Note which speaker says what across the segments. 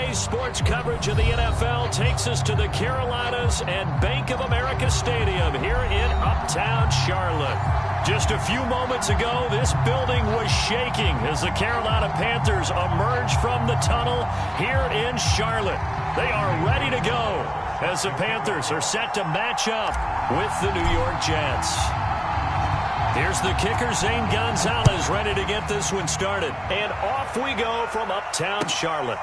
Speaker 1: Today's sports coverage of the NFL takes us to the Carolinas and Bank of America Stadium here in Uptown Charlotte. Just a few moments ago, this building was shaking as the Carolina Panthers emerge from the tunnel here in Charlotte. They are ready to go as the Panthers are set to match up with the New York Jets. Here's the kicker, Zane Gonzalez, ready to get this one started. And off we go from Uptown Charlotte.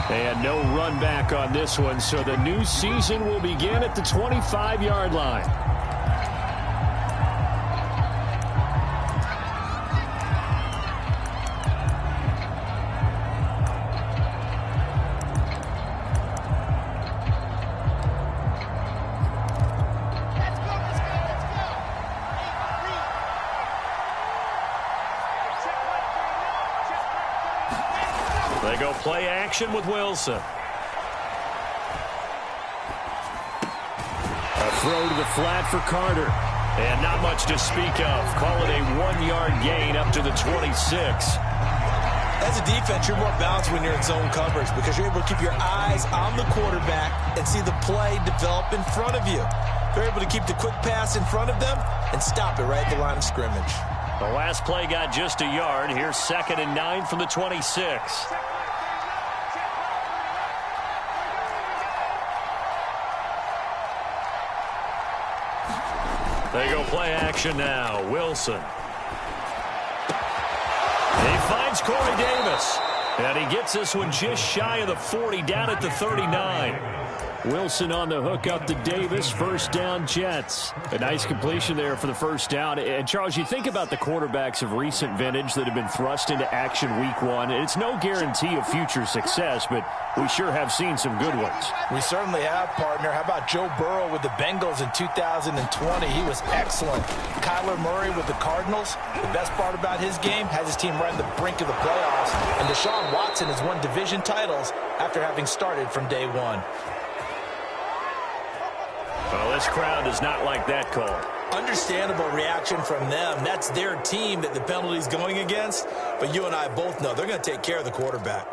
Speaker 1: And no run back on this one, so the new season will begin at the 25-yard line. They go play action with Wilson. A throw to the flat for Carter. And not much to speak of. Call it a 1-yard gain up to the 26.
Speaker 2: As a defense, you're more balanced when you're in zone coverage because you're able to keep your eyes on the quarterback and see the play develop in front of you. They're able to keep the quick pass in front of them and stop it right at the line of scrimmage.
Speaker 1: The last play got just a yard. Here's 2nd and 9 from the 26. They go play action now. Wilson. He finds Corey Davis. And he gets this one just shy of the 40, down at the 39. Wilson on the hook up to Davis. First down, Jets. A nice completion there for the first down. And, Charles, you think about the quarterbacks of recent vintage that have been thrust into action week one. It's no guarantee of future success, but we sure have seen some good ones.
Speaker 2: We certainly have, partner. How about Joe Burrow with the Bengals in 2020? He was excellent. Kyler Murray with the Cardinals. The best part about his game, has his team right on the brink of the playoffs. And Deshaun Watson has won division titles after having started from day one.
Speaker 1: Well, this crowd does not like that call.
Speaker 2: Understandable reaction from them. That's their team that the penalty's going against. But you and I both know they're going to take care of the quarterback.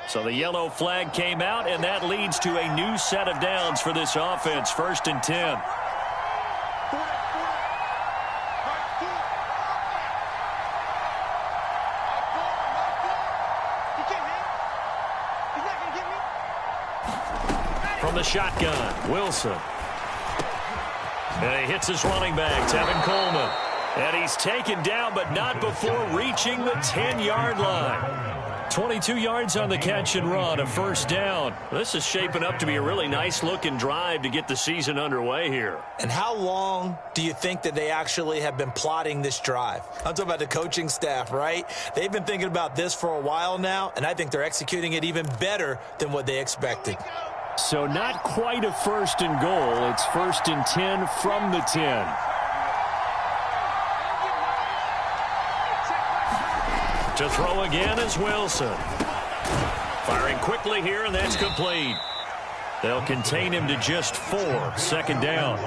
Speaker 1: So the yellow flag came out, and that leads to a new set of downs for this offense. 1st and 10. From the shotgun, Wilson. And he hits his running back, Tevin Coleman. And he's taken down, but not before reaching the 10-yard line. 22 yards on the catch and run, a first down. This is shaping up to be a really nice-looking drive to get the season underway here.
Speaker 2: And how long do you think that they actually have been plotting this drive? I'm talking about the coaching staff, right? They've been thinking about this for a while now, and I think they're executing it even better than what they expected.
Speaker 1: So not quite a 1st and goal. It's 1st and 10 from the 10. To throw again is Wilson. Firing quickly here, and that's complete. They'll contain him to just 4. 2nd down.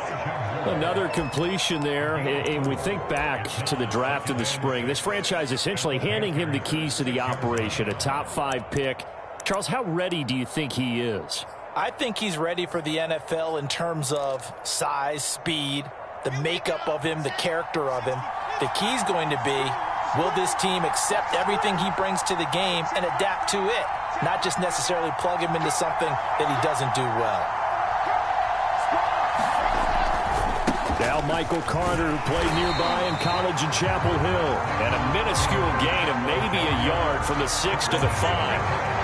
Speaker 1: Another completion there, and we think back to the draft in the spring. This franchise essentially handing him the keys to the operation, a top 5 pick. Charles, how ready do you think he is?
Speaker 2: I think he's ready for the NFL in terms of size, speed, the makeup of him, the character of him. The key's going to be, will this team accept everything he brings to the game and adapt to it? Not just necessarily plug him into something that he doesn't do well.
Speaker 1: Now Michael Carter, who played nearby in college in Chapel Hill. And a minuscule gain of maybe a yard from the 6 to the 5.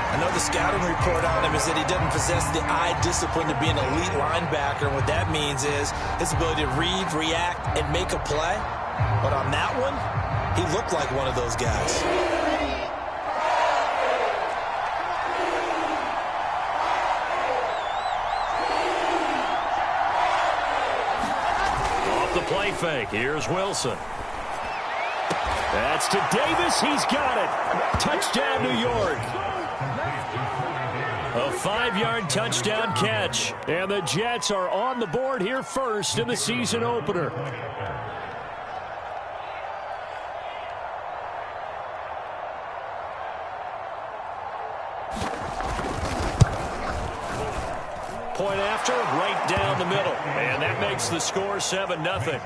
Speaker 2: I know the scouting report on him is that he doesn't possess the eye discipline to be an elite linebacker. And what that means is his ability to read, react, and make a play. But on that one, he looked like one of those guys.
Speaker 1: Off the play fake, here's Wilson. That's to Davis, he's got it. Touchdown, New York. A 5-yard touchdown catch. And the Jets are on the board here first in the season opener. Point after, right down the middle. And that makes the score 7-0.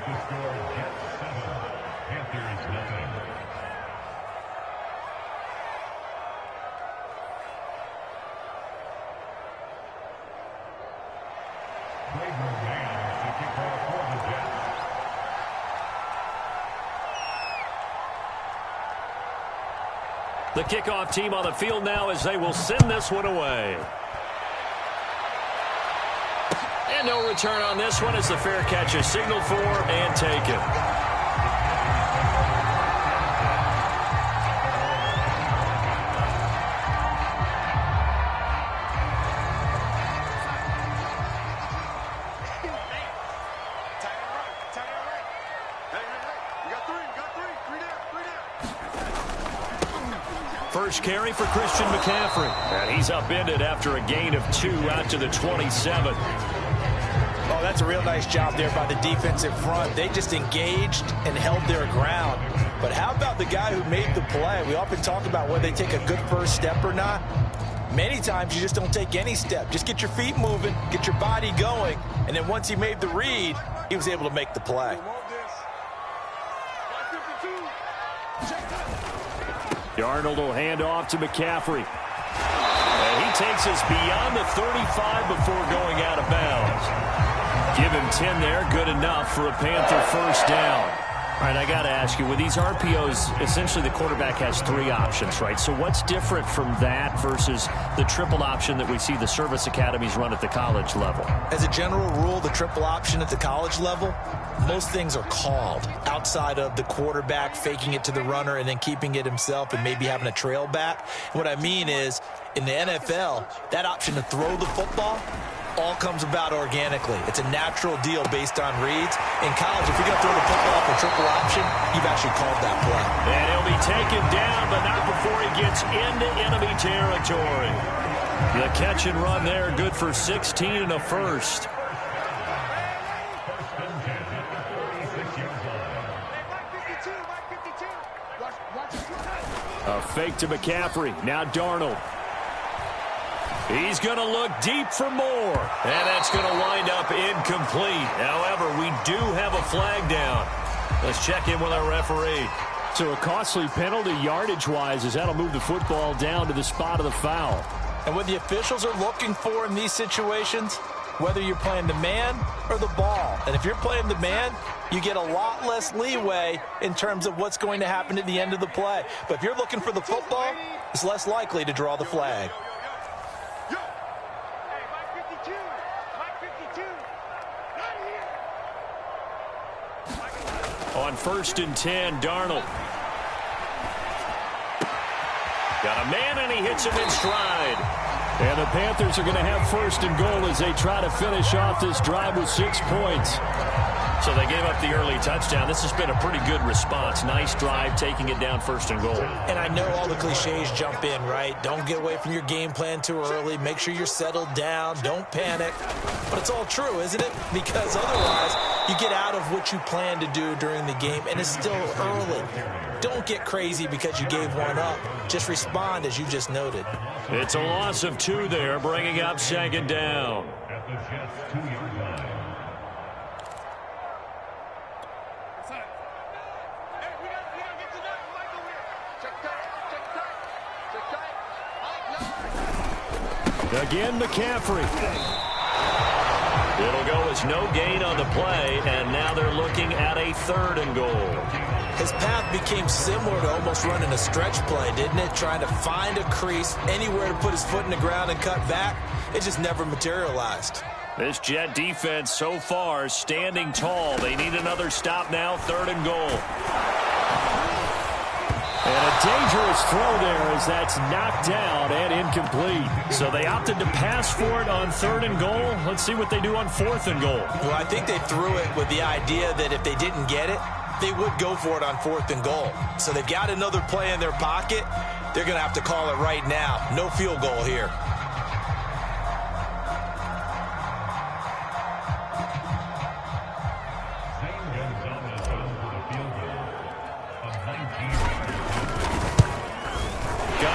Speaker 1: The kickoff team on the field now as they will send this one away. And no return on this one as the fair catch is signaled for and taken. First carry for Christian McCaffrey. And he's upended after a gain of 2 out to the 27.
Speaker 2: Oh, that's a real nice job there by the defensive front. They just engaged and held their ground. But how about the guy who made the play? We often talk about whether they take a good first step or not. Many times you just don't take any step. Just get your feet moving, get your body going, and then once he made the read, he was able to make the play.
Speaker 1: Darnold will hand off to McCaffrey. And he takes us beyond the 35 before going out of bounds. Give him 10 there, good enough for a Panther first down. All right, I got to ask you, with these RPOs, essentially the quarterback has 3 options, right? So what's different from that versus the triple option that we see the service academies run at the college level?
Speaker 2: As a general rule, the triple option at the college level, most things are called outside of the quarterback faking it to the runner and then keeping it himself and maybe having a trail back. What I mean is, in the NFL, that option to throw the football all comes about organically. It's a natural deal based on reads. In college, if you're going to throw the football for triple option, you've actually called that play.
Speaker 1: And he'll be taken down, but not before he gets into enemy territory. The catch and run there, good for 16 and a first. A fake to McCaffrey. Now Darnold. He's going to look deep for more. And that's going to wind up incomplete. However, we do have a flag down. Let's check in with our referee. So a costly penalty yardage-wise as that'll move the football down to the spot of the foul.
Speaker 2: And what the officials are looking for in these situations, whether you're playing the man or the ball. And if you're playing the man, you get a lot less leeway in terms of what's going to happen at the end of the play. But if you're looking for the football, it's less likely to draw the flag.
Speaker 1: On 1st and 10, Darnold. Got a man, and he hits him in stride. And the Panthers are going to have 1st and goal as they try to finish off this drive with 6 points. So they gave up the early touchdown. This has been a pretty good response. Nice drive, taking it down 1st and goal.
Speaker 2: And I know all the cliches jump in, right? Don't get away from your game plan too early. Make sure you're settled down. Don't panic. But it's all true, isn't it? Because otherwise, you get out of what you plan to do during the game, and it's still early. Don't get crazy because you gave one up. Just respond as you just noted.
Speaker 1: It's a loss of 2 there, bringing up 2nd down. Again, McCaffrey. It'll go as no gain on the play, and now they're looking at a 3rd and goal.
Speaker 2: His path became similar to almost running a stretch play, didn't it? Trying to find a crease, anywhere to put his foot in the ground and cut back. It just never materialized.
Speaker 1: This Jet defense so far standing tall. They need another stop now, 3rd and goal. And a dangerous throw there as that's knocked down and incomplete. So they opted to pass for it on 3rd and goal. Let's see what they do on 4th and goal.
Speaker 2: Well, I think they threw it with the idea that if they didn't get it, they would go for it on 4th and goal. So they've got another play in their pocket. They're going to have to call it right now. No field goal here.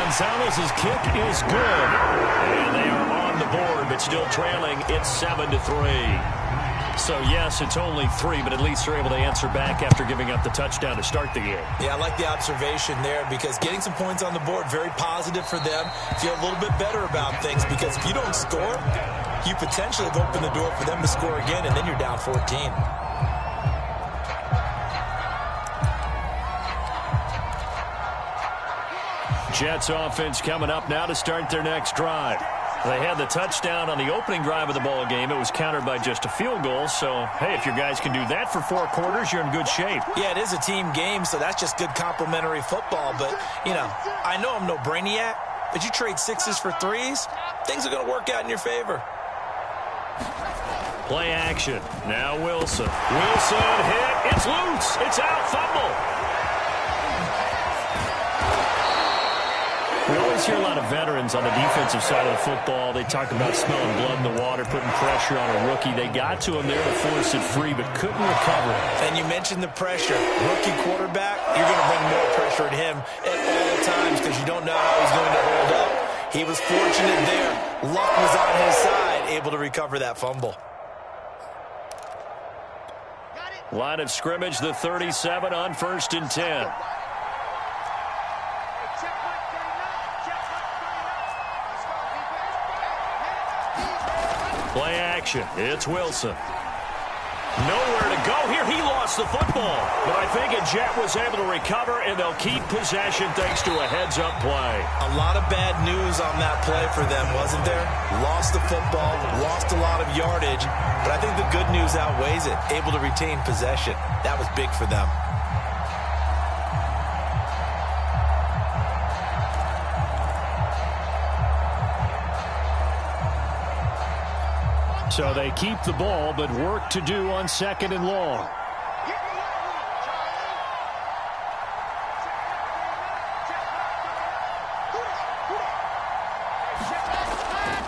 Speaker 1: Gonzalez's kick is good. And they are on the board, but still trailing. It's 7-3. So, yes, it's only 3, but at least they're able to answer back after giving up the touchdown to start the game.
Speaker 2: Yeah, I like the observation there because getting some points on the board, very positive for them. Feel a little bit better about things because if you don't score, you potentially have opened the door for them to score again, and then you're down 14.
Speaker 1: Jets offense coming up now to start their next drive. They had the touchdown on the opening drive of the ball game. It was countered by just a field goal. So, hey, if your guys can do that for 4 quarters, you're in good shape.
Speaker 2: Yeah, it is a team game, so that's just good complimentary football. But, you know, I know I'm no brainiac, but you trade 6s for 3s, things are going to work out in your favor.
Speaker 1: Play action. Now Wilson. Wilson hit. It's loose. It's out. Fumble. We always hear a lot of veterans on the defensive side of the football. They talk about smelling blood in the water, putting pressure on a rookie. They got to him there to force it free, but couldn't recover it.
Speaker 2: And you mentioned the pressure. Rookie quarterback, you're going to bring more pressure at him at all times because you don't know how he's going to hold up. He was fortunate there. Luck was on his side, able to recover that fumble.
Speaker 1: Line of scrimmage, the 37 on 1st and 10. Play action. It's Wilson. Nowhere to go here. He lost the football. But I think a Jet was able to recover, and they'll keep possession thanks to a heads-up play.
Speaker 2: A lot of bad news on that play for them, wasn't there? Lost the football, lost a lot of yardage, but I think the good news outweighs it. Able to retain possession. That was big for them.
Speaker 1: So they keep the ball, but work to do on 2nd and long.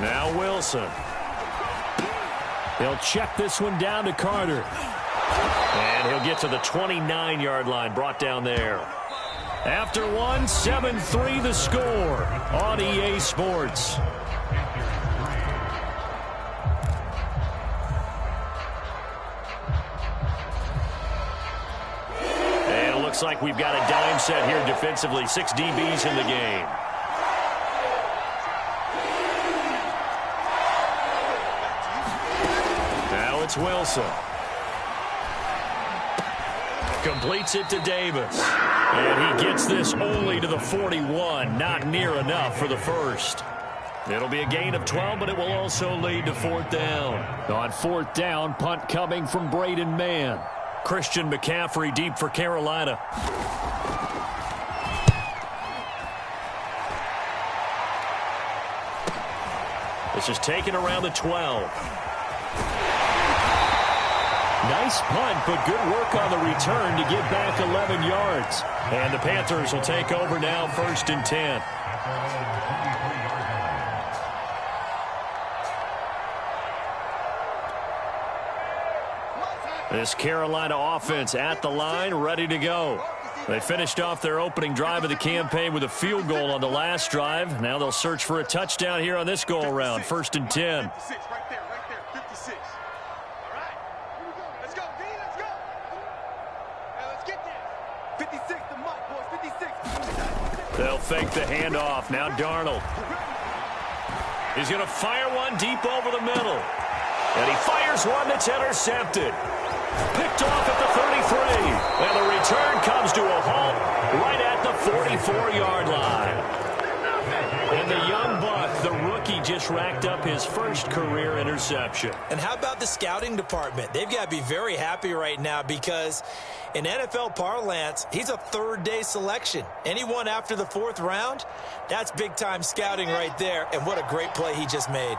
Speaker 1: Now Wilson. They'll check this one down to Carter. And he'll get to the 29-yard line, brought down there. After one, 7-3 the score on EA Sports. Looks like we've got a dime set here defensively. 6 DBs in the game. Now it's Wilson. Completes it to Davis. And he gets this only to the 41. Not near enough for the first. It'll be a gain of 12, but it will also lead to 4th down. On 4th down, punt coming from Braden Mann. Christian McCaffrey deep for Carolina. This is taken around the 12. Nice punt, but good work on the return to get back 11 yards. And the Panthers will take over now, 1st and 10. This Carolina offense at the line, ready to go. They finished off their opening drive of the campaign with a field goal on the last drive. Now they'll search for a touchdown here on this go-around. 1st and 10.
Speaker 3: Right there, 56. All right, here we go. Let's go, D, let's go. Let's get there. 56, the mark, boys, 56.
Speaker 1: They'll fake the handoff. Now Darnold. He's going to fire one deep over the middle. And he fires one that's intercepted. Picked off at the 33. And the return comes to a halt right at the 44-yard line. And the young buck, the rookie, just racked up his first career interception.
Speaker 2: And how about the scouting department? They've got to be very happy right now because in NFL parlance, he's a 3rd-day selection. Anyone after the 4th round, that's big-time scouting right there. And what a great play he just made.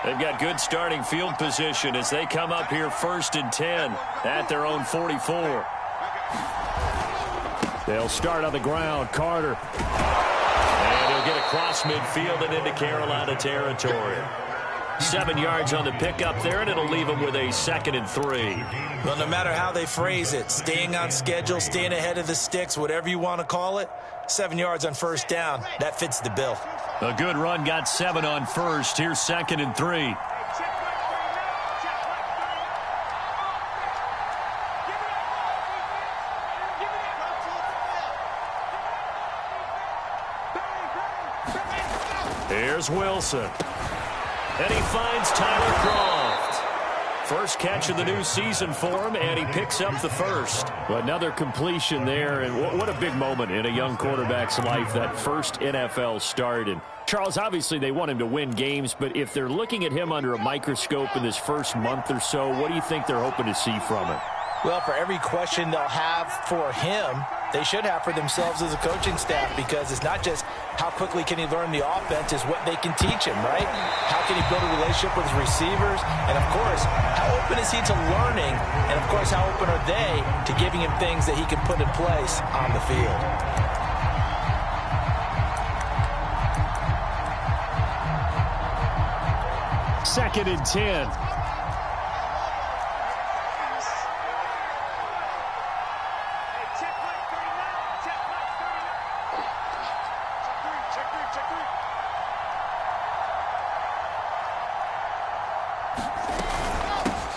Speaker 1: They've got good starting field position as they come up here 1st and 10 at their own 44. They'll start on the ground. Carter. And he'll get across midfield and into Carolina territory. 7 yards on the pickup there, and it'll leave them with a 2nd and 3.
Speaker 2: Well, no matter how they phrase it, staying on schedule, staying ahead of the sticks, whatever you want to call it, 7 yards on first down, that fits the bill.
Speaker 1: A good run got 7 on first. Here's 2nd and 3. Here's Wilson. And he finds Tyler Croft. First catch of the new season for him, and he picks up the first. Another completion there, and what a big moment in a young quarterback's life, that first NFL start. And Charles, obviously they want him to win games, but if they're looking at him under a microscope in this first month or so, what do you think they're hoping to see from him?
Speaker 2: Well, for every question they'll have for him, they should have for themselves as a coaching staff, because it's not just how quickly can he learn the offense, it's what they can teach him, right? How can he build a relationship with his receivers? And, of course, how open is he to learning? And, of course, how open are they to giving him things that he can put in place on the field?
Speaker 1: Second and 10.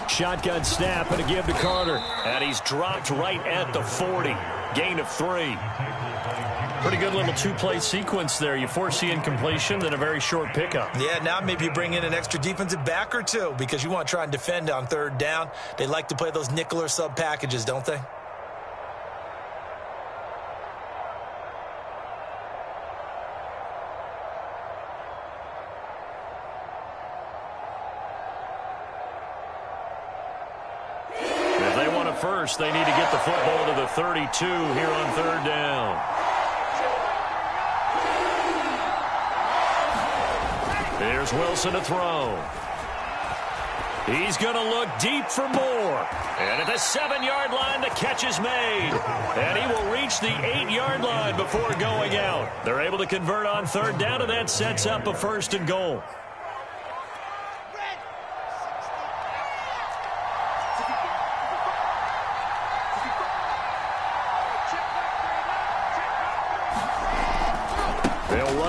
Speaker 1: Shotgun snap and a give to Carter. And he's dropped right at the 40. Gain of 3. Pretty good little two-play sequence there. You force the incompletion, then a very short pickup.
Speaker 2: Yeah, now maybe you bring in an extra defensive back or two, because you want to try and defend on third down. They like to play those nickel or sub packages, don't they?
Speaker 1: First, they need to get the football to the 32 here on third down. There's Wilson to throw. He's going to look deep for more. And at the 7-yard line, the catch is made. And he will reach the 8-yard line before going out. They're able to convert on third down, and that sets up a 1st and goal.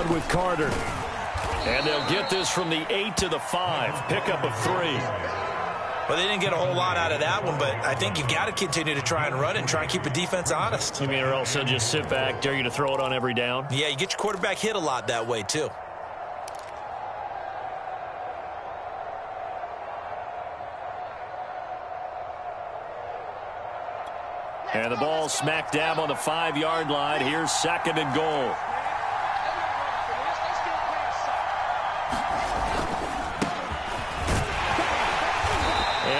Speaker 1: With Carter. And they'll get this from the 8 to the 5. Pickup of 3.
Speaker 2: Well, they didn't get a whole lot out of that one, but I think you've got to continue to try and run it and try and keep the defense honest.
Speaker 1: You mean, or else they'll just sit back, dare you to throw it on every down?
Speaker 2: Yeah, you get your quarterback hit a lot that way, too.
Speaker 1: And the ball smack dab on the 5-yard line. Here's 2nd and goal.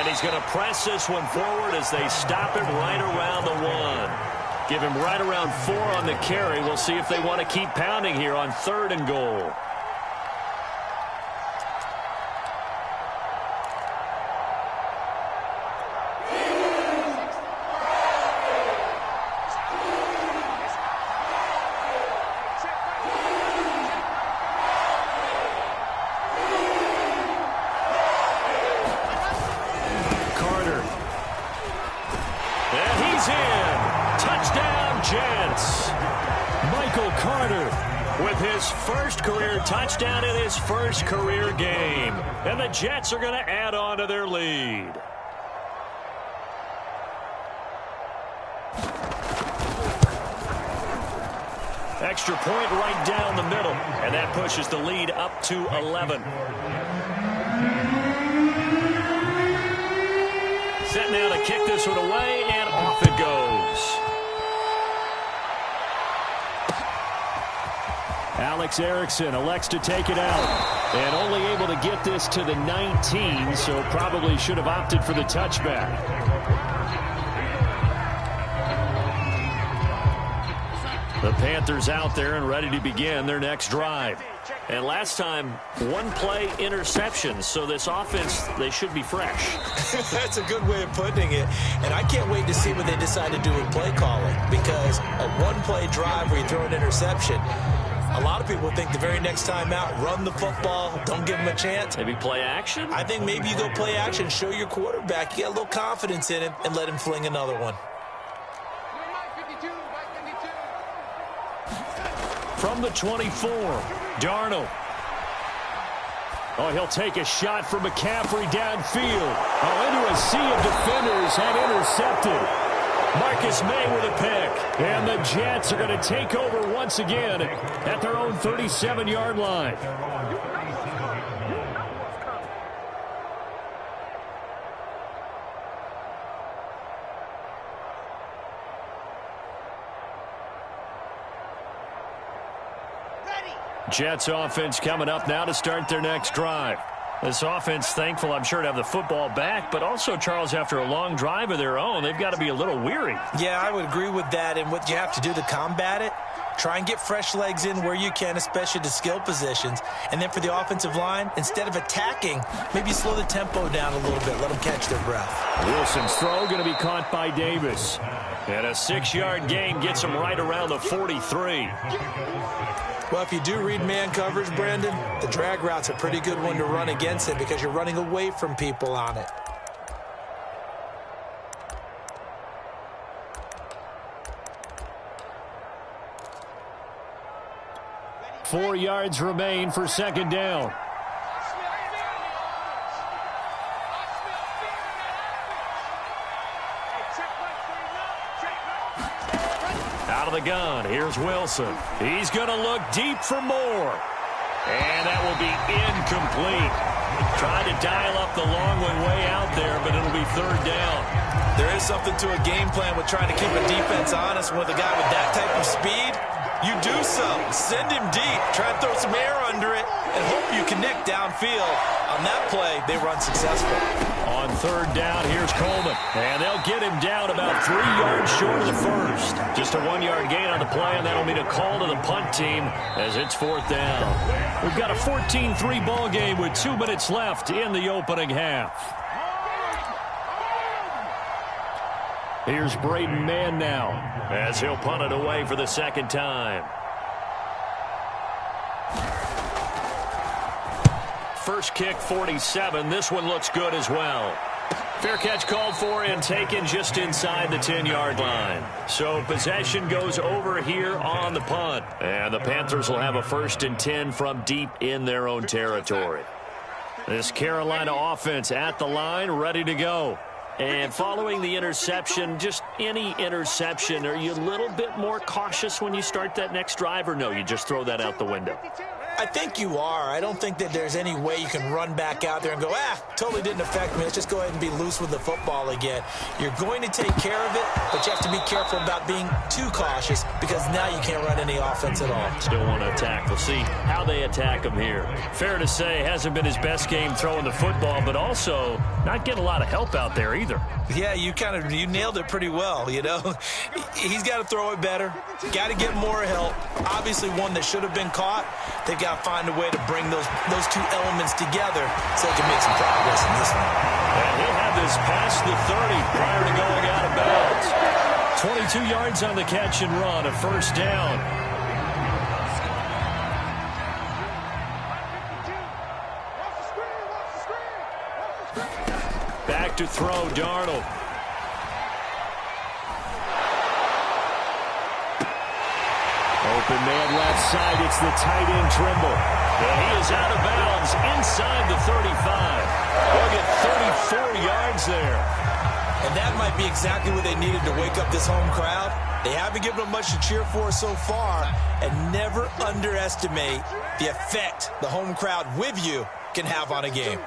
Speaker 1: He's going to press this one forward as they stop him right around the 1. Give him right around 4 on the carry. We'll see if they want to keep pounding here on 3rd and goal. Touchdown in his first career game. And the Jets are going to add on to their lead. Extra point right down the middle. And that pushes the lead up to 11. Set now to kick this one away, and off it goes. Alex Erickson elects to take it out, and only able to get this to the 19, so probably should have opted for the touchback. The Panthers out there and ready to begin their next drive. And last time, 1-play interception, so this offense, they should be fresh.
Speaker 2: That's a good way of putting it. And I can't wait to see what they decide to do with play calling, because a 1-play drive where you throw an interception, A lot of people think the very next time out, run the football, don't give him a chance.
Speaker 1: Maybe play action?
Speaker 2: I think maybe you go play action, show your quarterback you got a little confidence in him, and let him fling another one.
Speaker 1: From the 24, Darnold. Oh, he'll take a shot from McCaffrey downfield. Oh, into a sea of defenders and intercepted. Marcus May with a pick. And the Jets are going to take over once again at their own 37-yard line. Jets offense coming up now to start their next drive. This offense thankful, I'm sure, to have the football back, but also, Charles, after a long drive of their own, they've got to be a little weary.
Speaker 2: Yeah, I would agree with that, and what you have to do to combat it, try and get fresh legs in where you can, especially to skill positions. And then for the offensive line, instead of attacking, maybe slow the tempo down a little bit, let them catch their breath.
Speaker 1: Wilson's throw going to be caught by Davis. And a 6-yard gain gets him right around the 43.
Speaker 2: Well, if you do read man coverage, Brandon, the drag route's a pretty good one to run against it because you're running away from people on it.
Speaker 1: Four yards remain for second down. Out of the gun, here's Wilson. He's going to look deep for more. And that will be incomplete. Trying to dial up the long one way out there, but it'll be third down.
Speaker 2: There is something to a game plan with trying to keep a defense honest with a guy with that type of speed. You do so. Send him deep. Try and throw some air under it and hope you connect downfield. On that play, they run successful.
Speaker 1: On third down, here's Coleman. And they'll get him down about 3 yards short of the first. Just a 1-yard gain on the play, and that'll mean a call to the punt team as it's fourth down. We've got a 14-3 ball game with 2 minutes left in the opening half. Here's Braden Mann now as he'll punt it away for the second time. First kick, 47. This one looks good as well. Fair catch called for and taken just inside the 10-yard line. So possession goes over here on the punt. And the Panthers will have a 1st and 10 from deep in their own territory. This Carolina offense at the line, ready to go. And following the interception, just any interception, are you a little bit more cautious when you start that next drive, or no, you just throw that out the window?
Speaker 2: I think you are. I don't think that there's any way you can run back out there and go, totally didn't affect me. Let's just go ahead and be loose with the football again. You're going to take care of it, but you have to be careful about being too cautious because now you can't run any offense at all.
Speaker 1: Still want to attack. We'll see how they attack him here. Fair to say, hasn't been his best game throwing the football, but also not getting a lot of help out there either.
Speaker 2: Yeah, you nailed it pretty well, you know. He's got to throw it better. Got to get more help. Obviously one that should have been caught. They've got to find a way to bring those two elements together so they can make some progress in this one.
Speaker 1: And he'll have this past the 30 prior to going out of bounds. 22 yards on the catch and run, a first down. Back to throw, Darnold. Open man left side. It's the tight end Trimble. And he is out of bounds inside the 35. They'll get 34 yards there.
Speaker 2: And that might be exactly what they needed to wake up this home crowd. They haven't given them much to cheer for so far. And never underestimate the effect the home crowd with you can have on a game.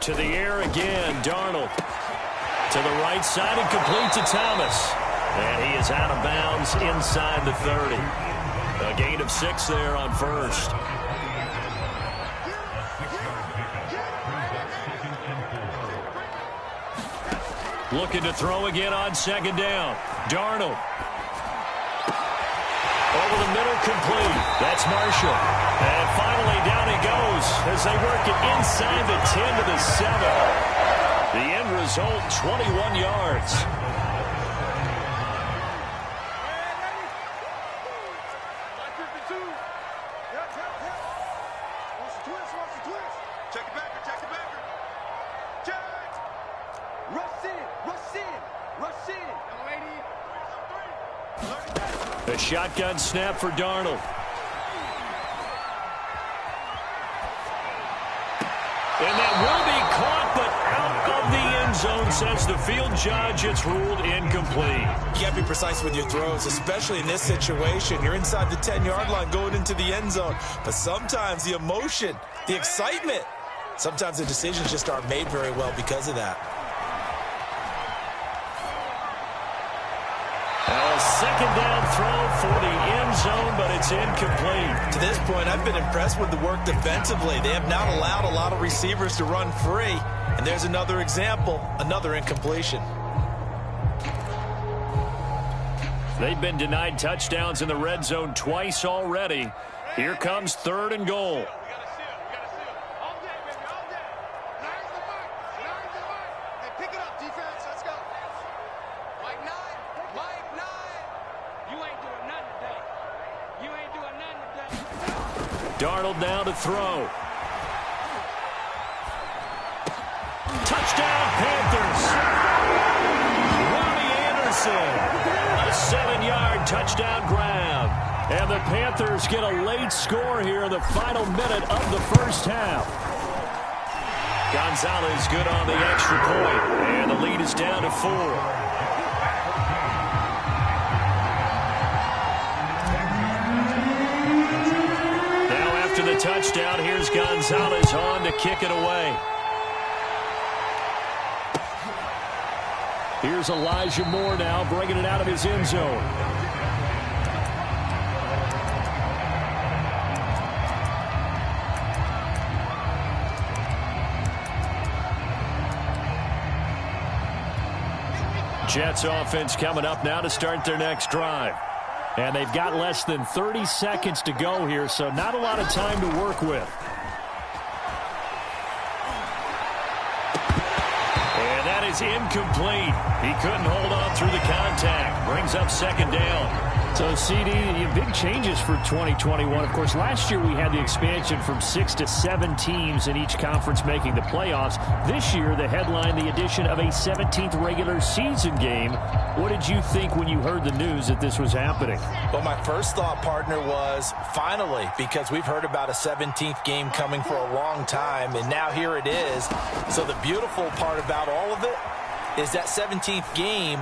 Speaker 1: To the air again, Darnold. To the right side and complete to Thomas. And he is out of bounds inside the 30. A gain of 6 there on first. Looking to throw again on second down. Darnold. Over the middle, complete. That's Marshall. And finally, down he goes as they work it inside the 10 to the 7. The end result, 21 yards. A shotgun snap for Darnold. And that will be caught, but out of the end zone, says the field judge. It's ruled incomplete.
Speaker 2: You got to be precise with your throws, especially in this situation. You're inside the 10-yard line going into the end zone. But sometimes the emotion, the excitement, sometimes the decisions just aren't made very well because of that.
Speaker 1: A second down throw for the end zone, but it's incomplete.
Speaker 2: To this point, I've been impressed with the work defensively. They have not allowed a lot of receivers to run free. And there's another example, another incompletion.
Speaker 1: They've been denied touchdowns in the red zone twice already. Here comes 3rd and goal. Darnold now to throw. Touchdown, Panthers. Ronnie Anderson. A 7-yard touchdown grab. And the Panthers get a late score here in the final minute of the first half. Gonzalez good on the extra point. And the lead is down to 4. After the touchdown, here's Gonzalez on to kick it away. Here's Elijah Moore now bringing it out of his end zone. Jets offense coming up now to start their next drive. And they've got less than 30 seconds to go here, so not a lot of time to work with. And that is incomplete. He couldn't hold on through the contact. Brings up 2nd down. So, CD, big changes for 2021. Of course, last year we had the expansion from 6 to 7 teams in each conference making the playoffs. This year, the headline, the addition of a 17th regular season game. What did you think when you heard the news that this was happening?
Speaker 2: Well, my first thought, partner, was finally, because we've heard about a 17th game coming for a long time, and now here it is. So the beautiful part about all of it is that 17th game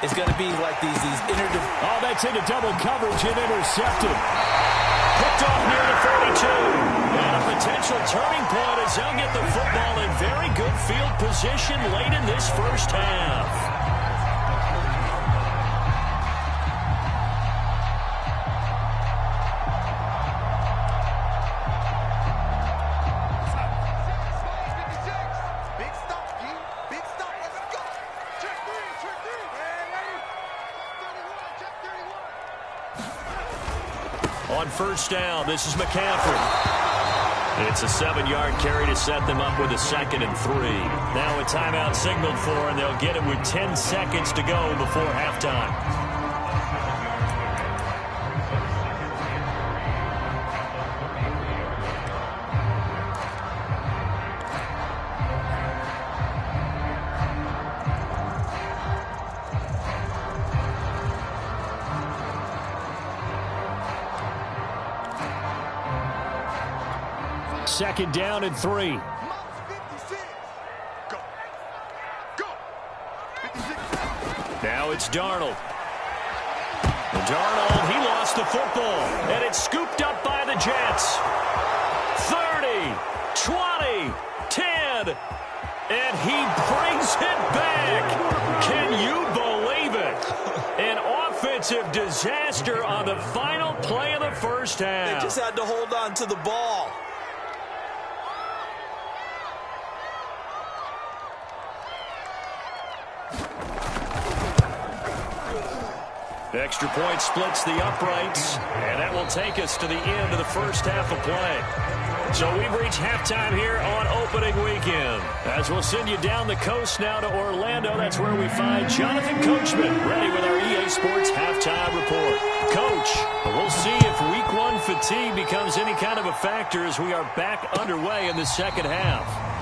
Speaker 2: is going to be like these
Speaker 1: Oh, that's into double coverage and intercepted. Picked off near the 42. And a potential turning point as they'll get the football in very good field position late in this first half. On first down, this is McCaffrey. It's a 7-yard carry to set them up with a 2nd and 3. Now a timeout signaled for, and they'll get it with 10 seconds to go before halftime. Second down and 3. Now it's Darnold. Darnold, he lost the football, and it's scooped up by the Jets. 30, 20, 10, and he brings it back. Can you believe it? An offensive disaster on the final play of the first half.
Speaker 2: They just had to hold on to the ball.
Speaker 1: Extra point splits the uprights, and that will take us to the end of the first half of play. So we've reached halftime here on opening weekend. As we'll send you down the coast now to Orlando, that's where we find Jonathan Coachman ready with our EA Sports halftime report. Coach, we'll see if week one fatigue becomes any kind of a factor as we are back underway in the second half.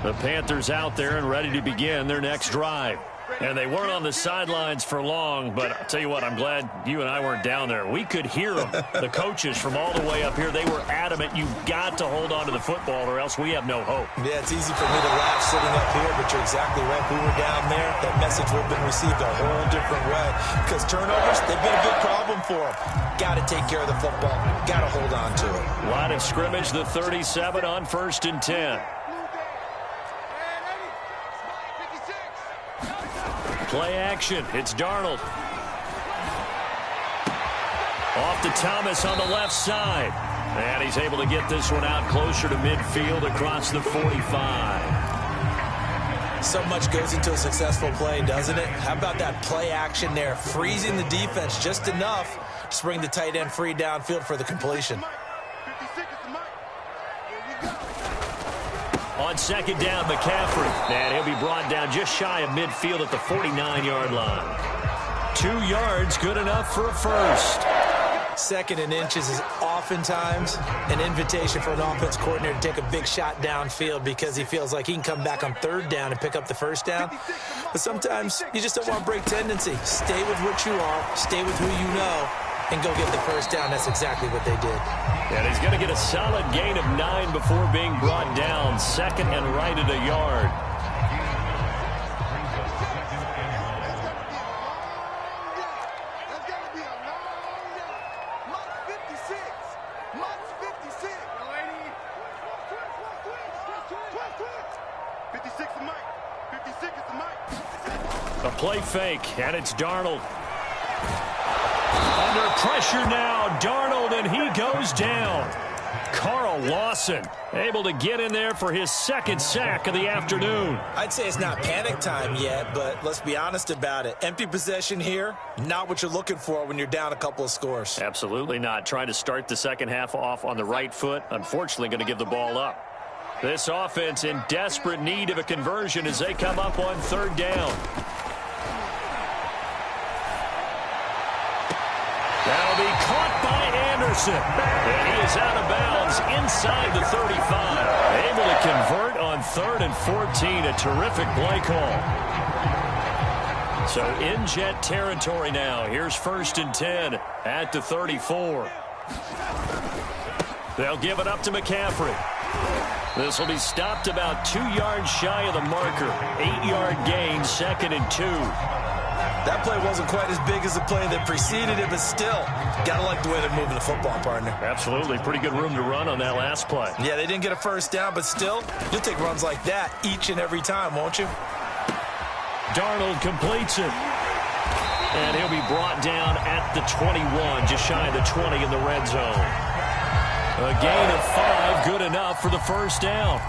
Speaker 1: The Panthers out there and ready to begin their next drive. And they weren't on the sidelines for long, but I'll tell you what, I'm glad you and I weren't down there. We could hear them, the coaches from all the way up here. They were adamant, you've got to hold on to the football or else we have no hope.
Speaker 2: Yeah, it's easy for me to laugh sitting up here, but you're exactly right. If we were down there, that message would have been received a whole different way. Because turnovers, they've been a big problem for them. Got to take care of the football. Got to hold on to it.
Speaker 1: Line of scrimmage, the 37 on 1st and 10. Play action. It's Darnold. Off to Thomas on the left side. And he's able to get this one out closer to midfield across the 45.
Speaker 2: So much goes into a successful play, doesn't it? How about that play action there? Freezing the defense just enough to bring the tight end free downfield for the completion.
Speaker 1: On second down, McCaffrey. And he'll be brought down just shy of midfield at the 49-yard line. 2 yards, good enough for a first.
Speaker 2: Second and inches is oftentimes an invitation for an offense coordinator to take a big shot downfield because he feels like he can come back on third down and pick up the first down. But sometimes you just don't want to break tendency. Stay with what you are, stay with who you know, and go get the first down. That's exactly what they did.
Speaker 1: And he's going to get a solid gain of 9 before being brought down. Second and right at a yard. A play fake, and it's Darnold. Under pressure now, Darnold, and he goes down. Carl Lawson able to get in there for his second sack of the afternoon.
Speaker 2: I'd say it's not panic time yet, but let's be honest about it. Empty possession here, not what you're looking for when you're down a couple of scores.
Speaker 1: Absolutely not. Trying to start the second half off on the right foot. Unfortunately, going to give the ball up. This offense in desperate need of a conversion as they come up on third down. That'll be caught by Anderson. And he is out of bounds inside the 35. Able to convert on 3rd and 14. A terrific play call. So in Jet territory now. Here's 1st and 10 at the 34. They'll give it up to McCaffrey. This will be stopped about 2 yards shy of the marker. 8-yard gain, 2nd and 2.
Speaker 2: That play wasn't quite as big as the play that preceded it, but still, gotta like the way they're moving the football, partner.
Speaker 1: Absolutely. Pretty good room to run on that last play.
Speaker 2: Yeah, they didn't get a first down, but still, you'll take runs like that each and every time, won't you?
Speaker 1: Darnold completes it. And he'll be brought down at the 21, just shy of the 20 in the red zone. A gain of 5, good enough for the first down.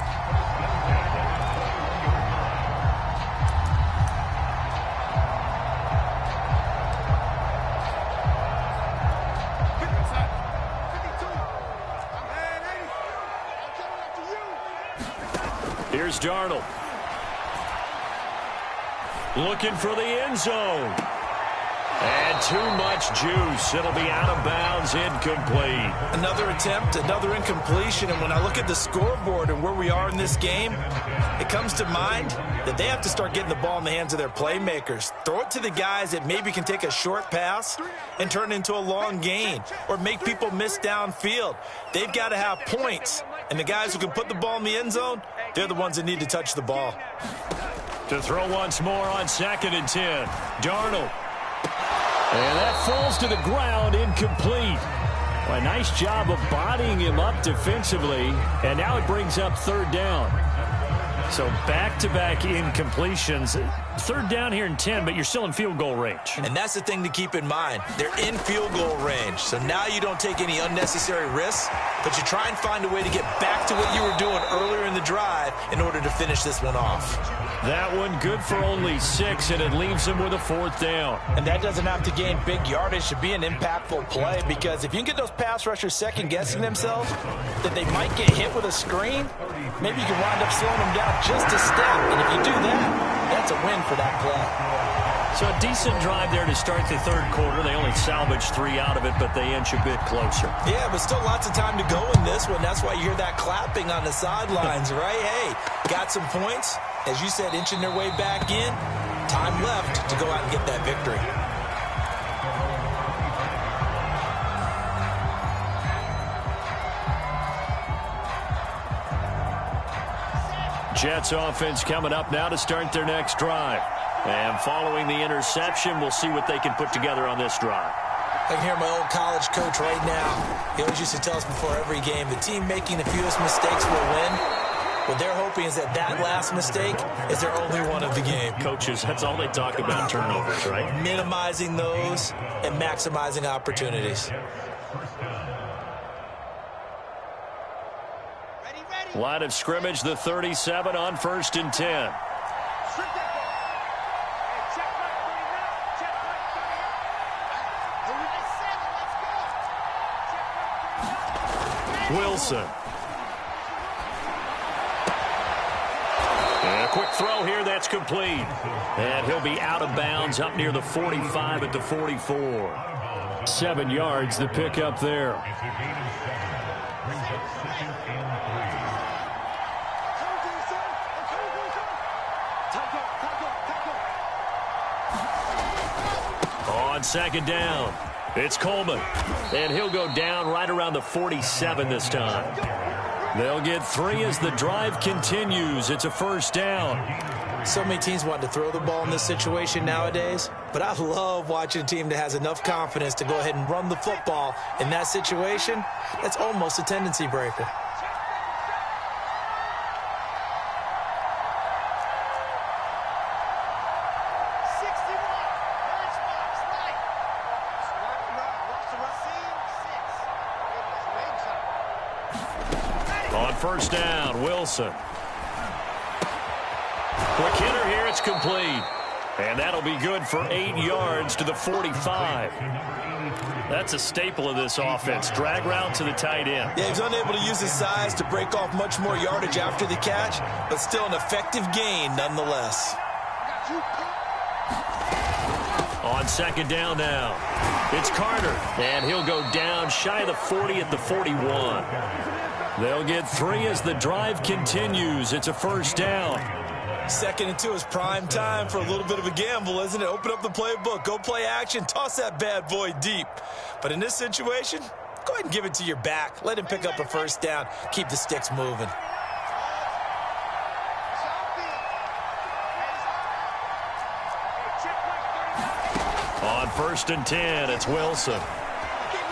Speaker 1: Here's Darnold. Looking for the end zone. And too much juice. It'll be out of bounds, incomplete.
Speaker 2: Another attempt, another incompletion. And when I look at the scoreboard and where we are in this game, it comes to mind that they have to start getting the ball in the hands of their playmakers. Throw it to the guys that maybe can take a short pass and turn it into a long gain or make people miss downfield. They've got to have points. And the guys who can put the ball in the end zone, they're the ones that need to touch the ball.
Speaker 1: To throw once more on 2nd and 10. Darnold. And that falls to the ground, incomplete. Well, a nice job of bodying him up defensively, and now it brings up third down. So back-to-back incompletions. Third down here and 10, but you're still in field goal range.
Speaker 2: And that's the thing to keep in mind. They're in field goal range. So now you don't take any unnecessary risks, but you try and find a way to get back to what you were doing earlier in the drive in order to finish this one off.
Speaker 1: That one good for only 6, and it leaves him with a 4th down.
Speaker 2: And that doesn't have to gain big yardage to be an impactful play, because if you can get those pass rushers second-guessing themselves that they might get hit with a screen, maybe you can wind up slowing them down just a step. And if you do that, that's a win for that play.
Speaker 1: So a decent drive there to start the third quarter. They only salvaged 3 out of it, but they inch a bit closer.
Speaker 2: Yeah, but still lots of time to go in this one. That's why you hear that clapping on the sidelines, right? Hey, got some points. As you said, inching their way back in. Time left to go out and get that victory.
Speaker 1: Jets offense coming up now to start their next drive. And following the interception, we'll see what they can put together on this drive.
Speaker 2: I can hear my old college coach right now. He always used to tell us before every game, the team making the fewest mistakes will win. What they're hoping is that last mistake is their only one of the game.
Speaker 1: Coaches, that's all they talk about, turnovers, right?
Speaker 2: Minimizing those and maximizing opportunities.
Speaker 1: Line of scrimmage, the 37 on 1st and 10. Wilson. And a quick throw here, that's complete. And he'll be out of bounds up near the 45 at the 44. 7 yards, the pickup there. On 2nd down, it's Coleman. And he'll go down right around the 47 this time. They'll get 3 as the drive continues. It's a 1st down.
Speaker 2: So many teams want to throw the ball in this situation nowadays, but I love watching a team that has enough confidence to go ahead and run the football in that situation. That's almost a tendency breaker.
Speaker 1: On 1st down, Wilson. Quick hitter here, it's complete. And that'll be good for 8 yards to the 45. That's a staple of this offense. Drag route to the tight end.
Speaker 2: Yeah, he's unable to use his size to break off much more yardage after the catch, but still an effective gain nonetheless.
Speaker 1: On 2nd down now, it's Carter. And he'll go down shy of the 40 at the 41. They'll get 3 as the drive continues. It's a 1st down.
Speaker 2: 2nd and 2 is prime time for a little bit of a gamble, isn't it? Open up the playbook, go play action, toss that bad boy deep. But in this situation, go ahead and give it to your back. Let him pick up a 1st down. Keep the sticks moving.
Speaker 1: On 1st and 10, it's Wilson.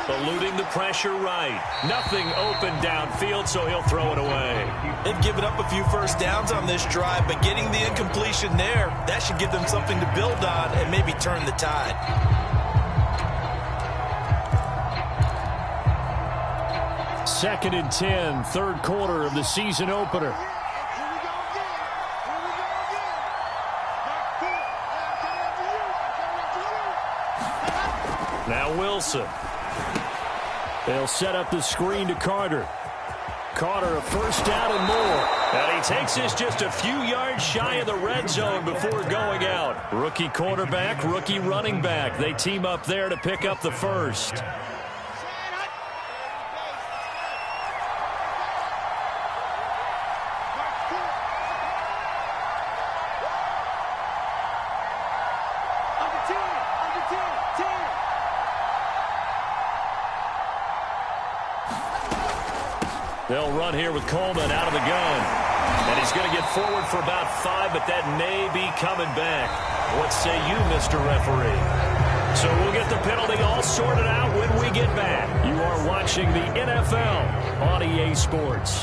Speaker 1: Eluding the pressure right. Nothing open downfield, so he'll throw it away.
Speaker 2: They've given up a few 1st downs on this drive, but getting the incompletion there, that should give them something to build on and maybe turn the tide.
Speaker 1: Second and 10, 3rd quarter of the season opener. Now Wilson. They'll set up the screen to Carter. Carter, a 1st down and more. And he takes this just a few yards shy of the red zone before going out. Rookie quarterback, rookie running back. They team up there to pick up the 1st. They'll run here with Coleman out of the gun. And he's going to get forward for about 5, but that may be coming back. What say you, Mr. Referee? So we'll get the penalty all sorted out when we get back. You are watching the NFL on EA Sports.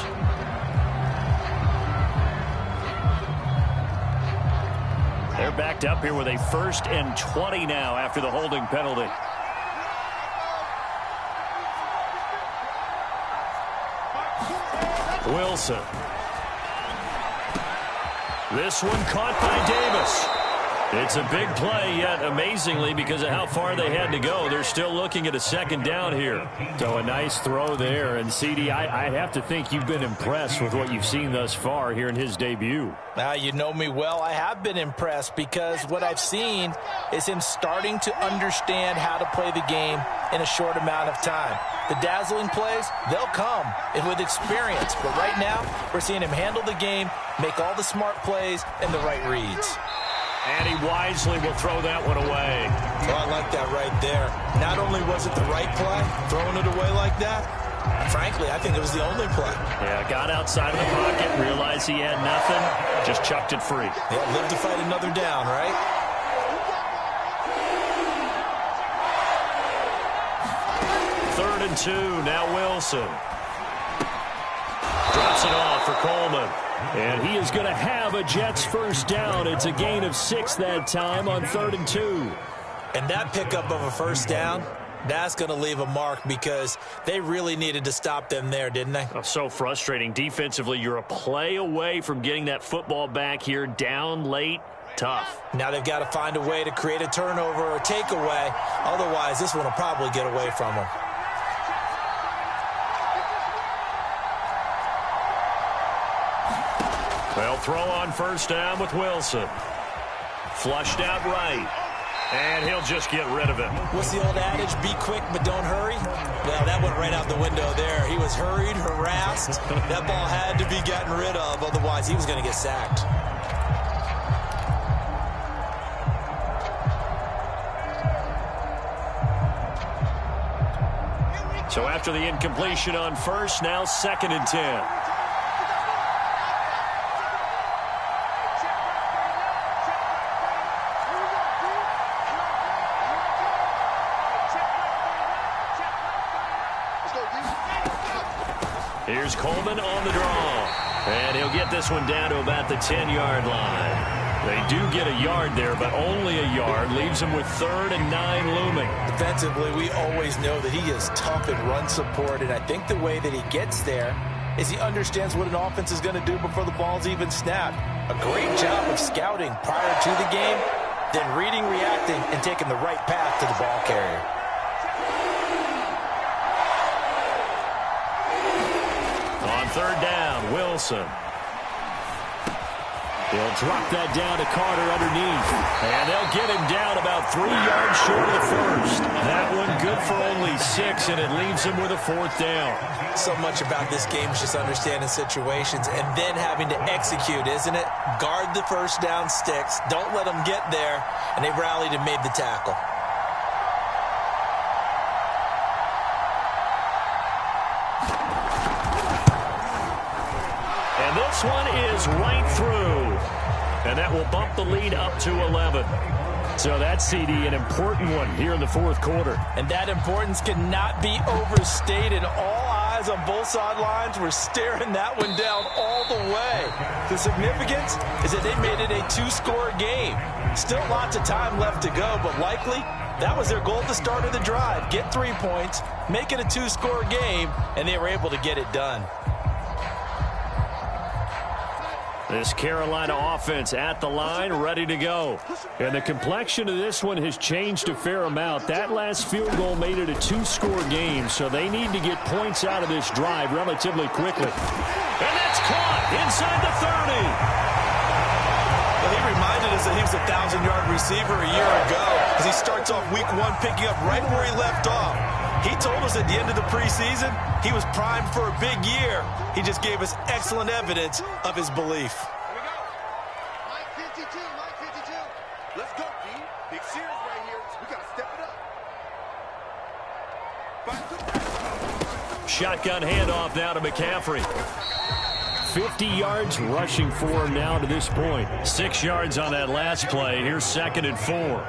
Speaker 1: They're backed up here with a 1st and 20 now after the holding penalty. Wilson. This one caught by Davis. It's a big play, yet amazingly, because of how far they had to go, they're still looking at a 2nd down here. So a nice throw there. And, CD, I have to think you've been impressed with what you've seen thus far here in his debut.
Speaker 2: Now, you know me well. I have been impressed because what I've seen is him starting to understand how to play the game in a short amount of time. The dazzling plays, they'll come and with experience. But right now, we're seeing him handle the game, make all the smart plays, and the right reads.
Speaker 1: And he wisely will throw that one away.
Speaker 2: Oh, I like that right there. Not only was it the right play, throwing it away like that, frankly, I think it was the only play.
Speaker 1: Yeah, got outside of the pocket, realized he had nothing, just chucked it free.
Speaker 2: Yeah, live to fight another down, right?
Speaker 1: Third and 2, now Wilson. Drops it off for Coleman. And he is going to have a Jets 1st down. It's a gain of 6 that time on 3rd and 2.
Speaker 2: And that pickup of a 1st down, that's going to leave a mark because they really needed to stop them there, didn't they?
Speaker 1: Oh, so frustrating. Defensively, you're a play away from getting that football back here down late. Tough.
Speaker 2: Now they've got to find a way to create a turnover or takeaway. Otherwise, this one will probably get away from them.
Speaker 1: They'll throw on 1st down with Wilson. Flushed out right. And he'll just get rid of it.
Speaker 2: What's the old adage? Be quick, but don't hurry? Well, that went right out the window there. He was hurried, harassed. That ball had to be gotten rid of. Otherwise, he was going to get sacked.
Speaker 1: So after the incompletion on 1st, now 2nd and 10. Here's Coleman on the draw. And he'll get this one down to about the 10-yard line. They do get a yard there, but only a yard. Leaves him with 3rd and 9 looming.
Speaker 2: Defensively, we always know that he is tough in run support, and I think the way that he gets there is he understands what an offense is going to do before the ball's even snapped. A great job of scouting prior to the game, then reading, reacting, and taking the right path to the ball carrier.
Speaker 1: On 3rd down, Wilson. He'll drop that down to Carter underneath. And they'll get him down about 3 yards short of the 1st. That one good for only 6, and it leaves him with a 4th down.
Speaker 2: So much about this game is just understanding situations and then having to execute, isn't it? Guard the 1st down sticks. Don't let them get there. And they rallied and made the tackle.
Speaker 1: And this one is right through. And that will bump the lead up to 11. So that's, CD, an important one here in the 4th quarter.
Speaker 2: And that importance cannot be overstated. All eyes on both sidelines were staring that one down all the way. The significance is that they made it a 2-score game. Still lots of time left to go, but likely that was their goal at the start of the drive. Get 3 points, make it a 2-score game, and they were able to get it done.
Speaker 1: This Carolina offense at the line, ready to go. And the complexion of this one has changed a fair amount. That last field goal made it a 2-score game, so they need to get points out of this drive relatively quickly. And that's caught inside the 30.
Speaker 2: Well, he reminded us that he was a 1,000-yard receiver a year ago as he starts off week 1 picking up right where he left off. He told us at the end of the preseason he was primed for a big year. He just gave us excellent evidence of his belief.
Speaker 3: Here we go. Mike 52, Mike 52. Let's go, D. Big series right here. We got to step it up.
Speaker 1: Shotgun handoff now to McCaffrey. 50 yards rushing for him now to this point. 6 yards on that last play. Here's 2nd and 4.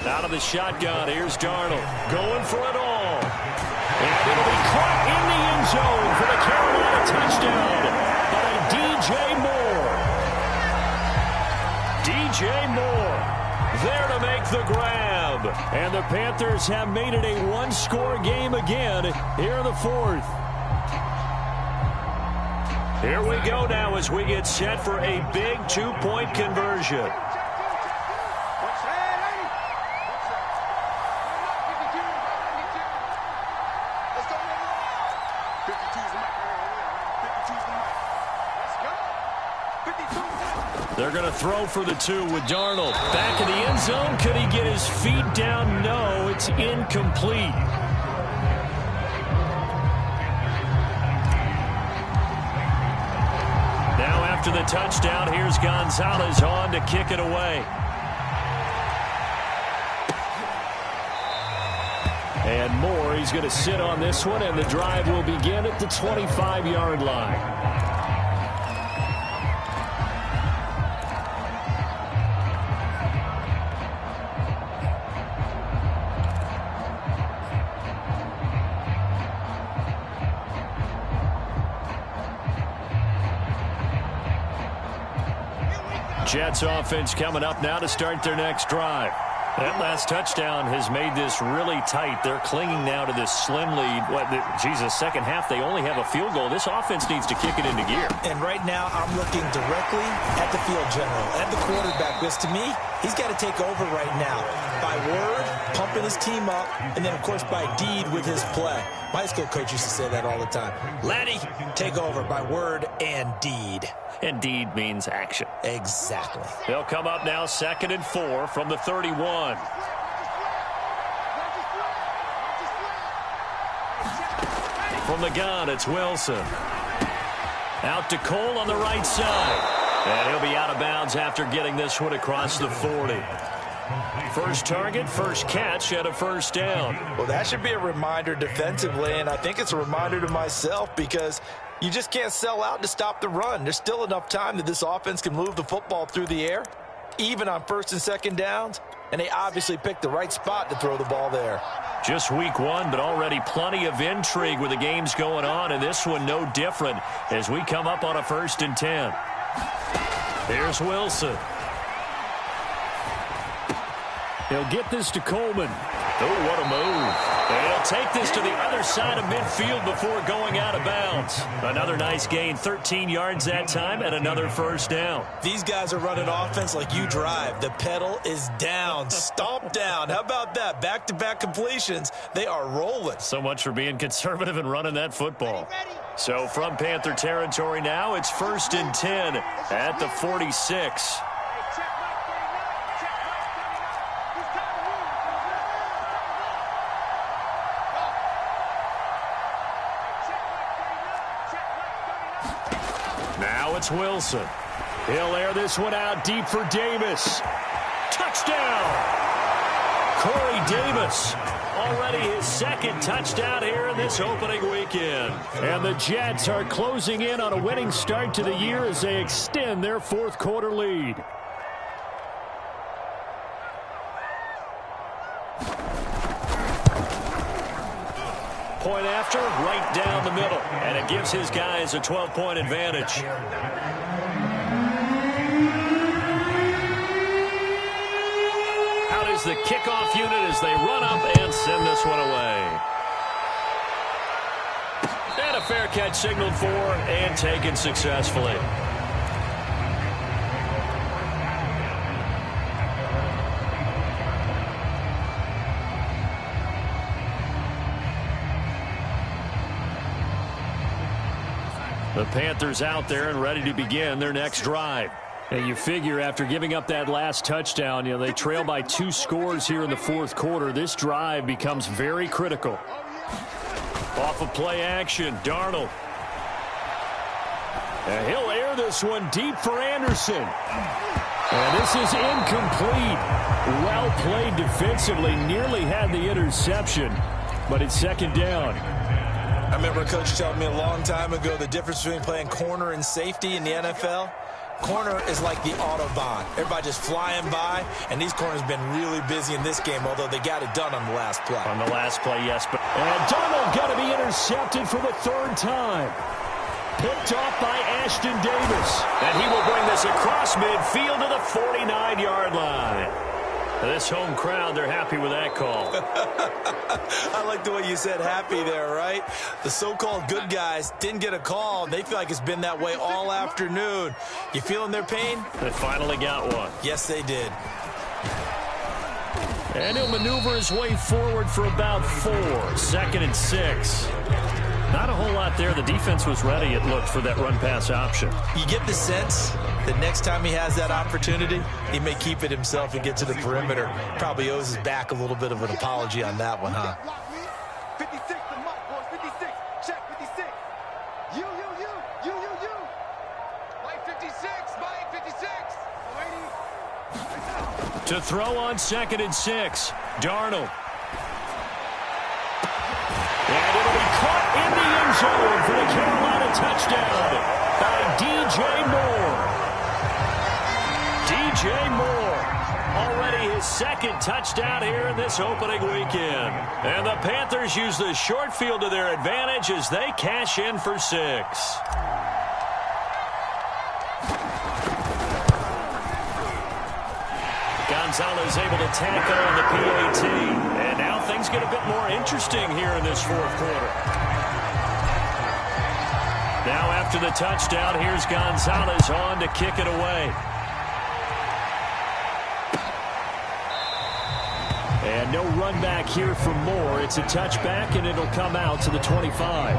Speaker 1: Out of the shotgun, here's Darnold. Going for it all. And it'll be caught in the end zone for the Carolina touchdown by DJ Moore. DJ Moore there to make the grab. And the Panthers have made it a one-score game again here in the fourth. Here we go now as we get set for a big two-point conversion. They're going to throw for the two with Darnold. Back in the end zone. Could he get his feet down? No, it's incomplete. Now after the touchdown, here's Gonzalez on to kick it away. And Moore, he's going to sit on this one, and the drive will begin at the 25-yard line. Jets offense coming up now to start their next drive. That last touchdown has made this really tight. They're clinging now to this slim lead. Second half, they only have a field goal. This offense needs to kick it into gear.
Speaker 2: And right now, I'm looking directly at the field general, at the quarterback, because to me, he's got to take over right now. By word, pumping his team up, and then, of course, by deed with his play. My high school coach used to say that all the time. Laddie, take over by word and deed.
Speaker 1: And deed means action.
Speaker 2: Exactly.
Speaker 1: They'll come up now 2nd and 4 from the 31. From the gun, it's Wilson. Out to Cole on the right side. And he'll be out of bounds after getting this one across the 40. First target, first catch, and a first down.
Speaker 2: Well, that should be a reminder defensively, and I think it's a reminder to myself because you just can't sell out to stop the run. There's still enough time that this offense can move the football through the air, even on first and second downs, and they obviously picked the right spot to throw the ball there.
Speaker 1: Just week one, but already plenty of intrigue with the games going on, and this one no different as we come up on a 1st and 10. Here's Wilson. He'll get this to Coleman. Oh, what a move. And he'll take this to the other side of midfield before going out of bounds. Another nice gain, 13 yards that time, and another first down.
Speaker 2: These guys are running offense like you drive. The pedal is down, stomp down. How about that? Back-to-back completions. They are rolling.
Speaker 1: So much for being conservative and running that football. So from Panther territory now, it's 1st and 10 at the 46. Now it's Wilson. He'll air this one out deep for Davis. Touchdown! Corey Davis. Already his second touchdown here in this opening weekend. And the Jets are closing in on a winning start to the year as they extend their fourth quarter lead. Point after, right down the middle. And it gives his guys a 12-point advantage. Out is the kickoff unit as they run up and send this one away. And a fair catch signaled for and taken successfully. The Panthers out there and ready to begin their next drive. And you figure after giving up that last touchdown, they trail by 2 scores here in the fourth quarter. This drive becomes very critical. Off of play action, Darnold. And he'll air this one deep for Anderson. And this is incomplete. Well played defensively, nearly had the interception, but it's second down.
Speaker 2: I remember a coach telling me a long time ago the difference between playing corner and safety in the NFL. Corner is like the Autobahn. Everybody just flying by, and these corners have been really busy in this game, although they got it done on the last play.
Speaker 1: On the last play, yes. And Darnold got to be intercepted for the 3rd time. Picked off by Ashton Davis. And he will bring this across midfield to the 49-yard line. This home crowd, they're happy with that call.
Speaker 2: I like the way you said happy there, right? The so-called good guys didn't get a call. They feel like it's been that way all afternoon. You feeling their pain?
Speaker 1: They finally got one.
Speaker 2: Yes, they did.
Speaker 1: And he'll maneuver his way forward for about 4. 2nd and 6. Not a whole lot there. The defense was ready, it looked, for that run-pass option.
Speaker 2: You get the sense that next time he has that opportunity, he may keep it himself and get to the perimeter. Probably owes his back a little bit of an apology on that one, huh?
Speaker 3: 56, the mark, boys. 56. Check 56. You. Mike 56. Mike 56.
Speaker 1: To throw on 2nd and 6. Darnold. And it'll be caught in the end zone for the Carolina touchdown by DJ Moore. DJ Moore, already his 2nd touchdown here in this opening weekend. And the Panthers use the short field to their advantage as they cash in for 6. Gonzalez able to tackle on the PAT. And now things get a bit more interesting here in this 4th quarter. Now after the touchdown, here's Gonzalez on to kick it away. And no run back here for Moore. It's a touchback, and it'll come out to the 25.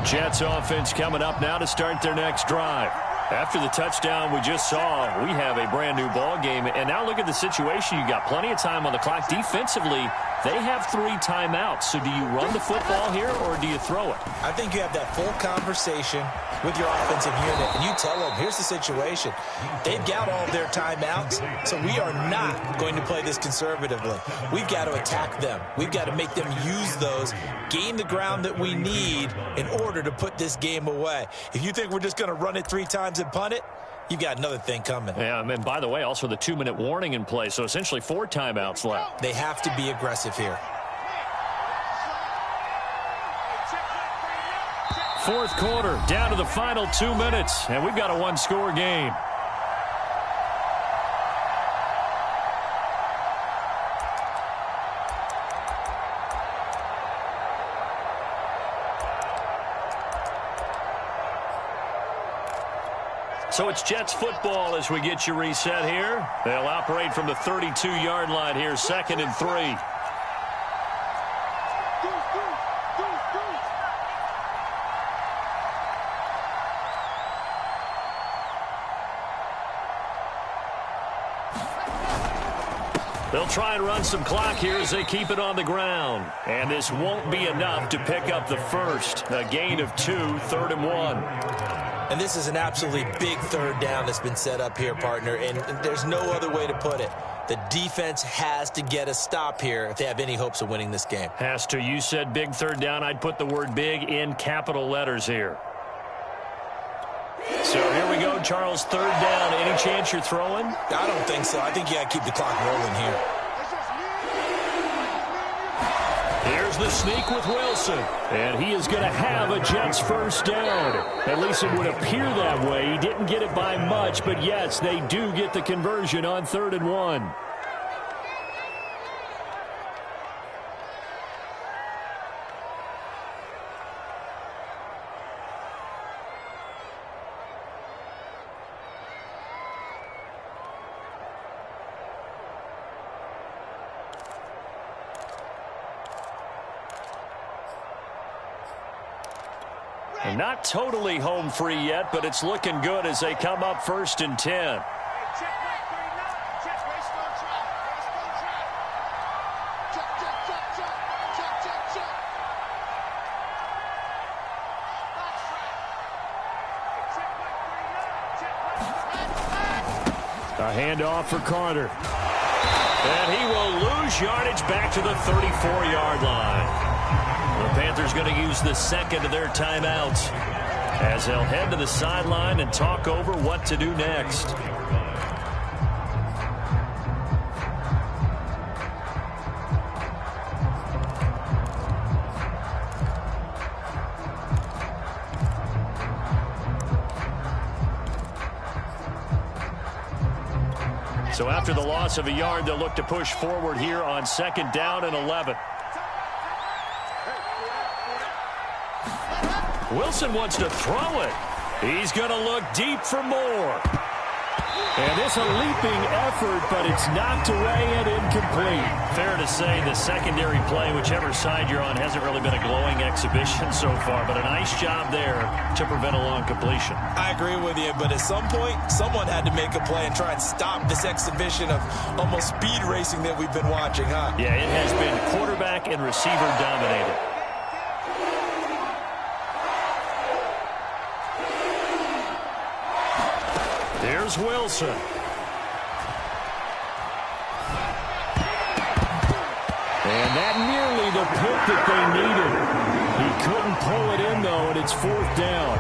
Speaker 1: Jets offense coming up now to start their next drive. After the touchdown we just saw, we have a brand new ball game. And now look at the situation. You got plenty of time on the clock. Defensively, they have 3 timeouts. So do you run the football here or do you throw it?
Speaker 2: I think you have that full conversation with your offensive unit, and you tell them, here's the situation. They've got all of their timeouts, so we are not going to play this conservatively. We've got to attack them. We've got to make them use those, gain the ground that we need in order to put this game away. If you think we're just going to run it 3 times and punt it, you've got another thing coming.
Speaker 1: Yeah, and by the way, also the 2-minute warning in play, so essentially 4 timeouts left.
Speaker 2: They have to be aggressive here.
Speaker 1: 4th quarter, down to the final 2 minutes, and we've got a 1-score game. So it's Jets football as we get you reset here. They'll operate from the 32-yard line here, 2nd and 3. They'll try and run some clock here as they keep it on the ground. And this won't be enough to pick up the first. A gain of 2, 3rd and 1.
Speaker 2: And this is an absolutely big 3rd down that's been set up here, partner. And there's no other way to put it. The defense has to get a stop here if they have any hopes of winning this game.
Speaker 1: Has to. You said big 3rd down. I'd put the word big in capital letters here. So here we go, Charles, 3rd down. Any chance you're throwing?
Speaker 2: I don't think so. I think you got to keep the clock rolling here.
Speaker 1: Here's the sneak with Wilson. And he is going to have a Jets 1st down. At least it would appear that way. He didn't get it by much, but yes, they do get the conversion on 3rd and 1. Not totally home free yet, but it's looking good as they come up 1st and 10. A handoff for Carter. And he will lose yardage back to the 34-yard line. The Panthers going to use the 2nd of their timeouts. as they'll head to the sideline and talk over what to do next. So after the loss of a yard, they'll look to push forward here on 2nd down and 11. Wilson wants to throw it. He's going to look deep for more. And it's a leaping effort, but it's knocked away and incomplete. Fair to say the secondary play, whichever side you're on, hasn't really been a glowing exhibition so far, but a nice job there to prevent a long completion.
Speaker 2: I agree with you, but at some point, someone had to make a play and try and stop this exhibition of almost speed racing that we've been watching, huh?
Speaker 1: Yeah, it has been quarterback and receiver dominated. Here's Wilson. And that nearly the pick that they needed. He couldn't pull it in, though, and it's 4th down.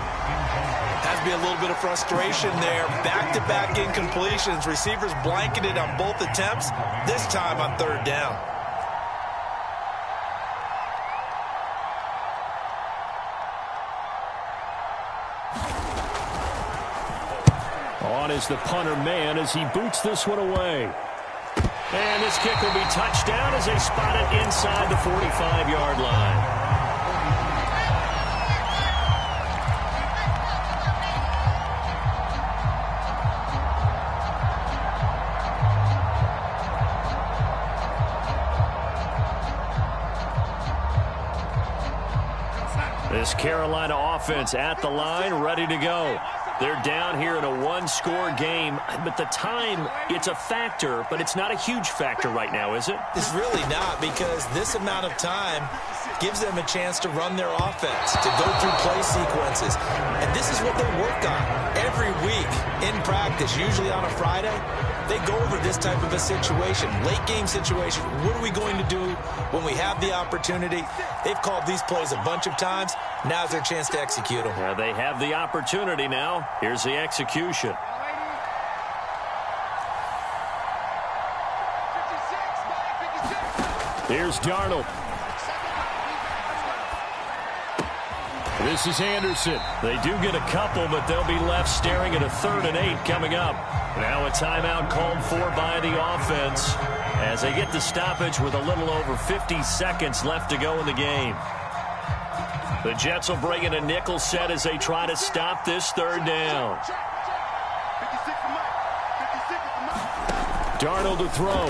Speaker 2: Has to be a little bit of frustration there. Back-to-back incompletions. Receivers blanketed on both attempts, this time on 3rd down.
Speaker 1: On is the punter man as he boots this one away. And this kick will be touched down as they spot it inside the 45-yard line. This Carolina offense at the line, ready to go. They're down here in a one-score game, but the time, it's a factor, but it's not a huge factor right now, is it?
Speaker 2: It's really not, because this amount of time gives them a chance to run their offense, to go through play sequences. And this is what they work on every week in practice, usually on a Friday. They go over this type of a situation, late-game situation. What are we going to do when we have the opportunity? They've called these plays a bunch of times. Now's their chance to execute them.
Speaker 1: Yeah, they have the opportunity now. Here's the execution. Here's Darnold. This is Anderson. They do get a couple, but they'll be left staring at a 3rd and 8 coming up. Now a timeout called for by the offense as they get the stoppage with a little over 50 seconds left to go in the game. The Jets will bring in a nickel set as they try to stop this 3rd down. Darnold to throw.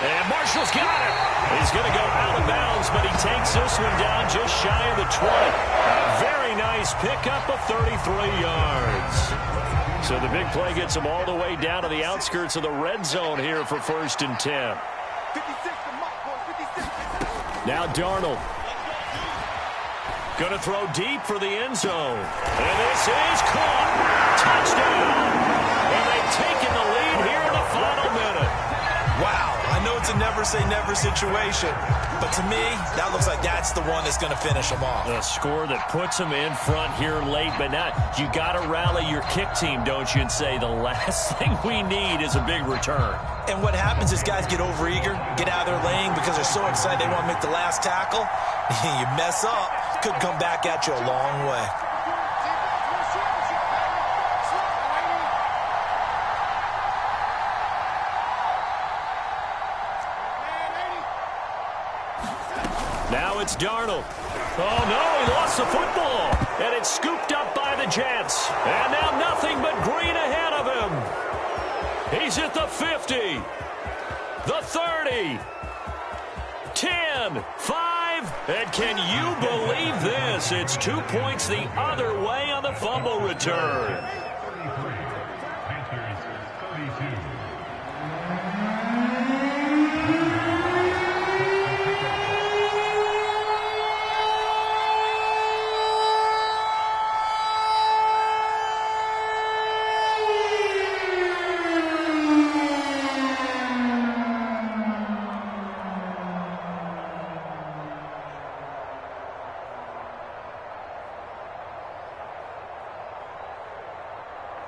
Speaker 1: And Marshall's got it. He's going to go out of bounds, but he takes this one down just shy of the 20. A very nice pickup of 33 yards. So the big play gets him all the way down to the outskirts of the red zone here for 1st and 10. Now Darnold. Going to throw deep for the end zone. And this is caught. Touchdown. And they've taken the lead here in the final minute.
Speaker 2: Wow. I know it's a never-say-never situation, but to me, that looks like that's the one that's going to finish them off.
Speaker 1: A score that puts them in front here late, but now you got to rally your kick team, don't you, and say the last thing we need is a big return.
Speaker 2: And what happens is guys get overeager, get out of their lane because they're so excited they want to make the last tackle. You mess up, could come back at you a long way.
Speaker 1: Now it's Darnold. Oh, no, he lost the football. And it's scooped up by the Jets. And now nothing but green ahead of him. He's at the 50, the 30, 10, 5. And can you believe this? It's 2 points the other way on the fumble return.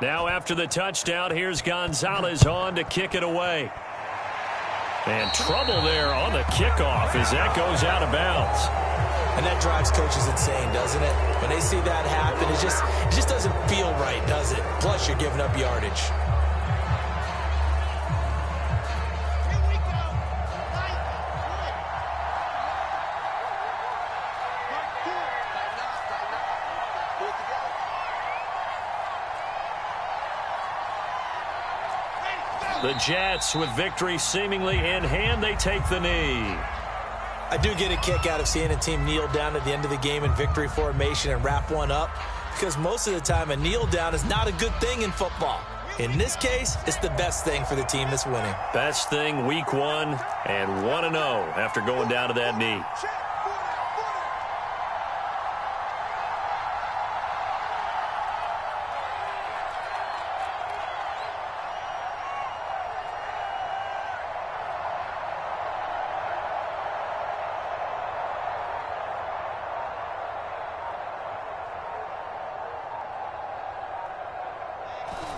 Speaker 1: Now after the touchdown, here's Gonzalez on to kick it away. And trouble there on the kickoff as that goes out of bounds.
Speaker 2: And that drives coaches insane, doesn't it? When they see that happen, it just doesn't feel right, does it? Plus, you're giving up yardage.
Speaker 1: The Jets, with victory seemingly in hand, they take the knee.
Speaker 2: I do get a kick out of seeing a team kneel down at the end of the game in victory formation and wrap one up, because most of the time a kneel down is not a good thing in football. In this case, it's the best thing for the team that's winning.
Speaker 1: Best thing week 1 and 1-0 after going down to that knee.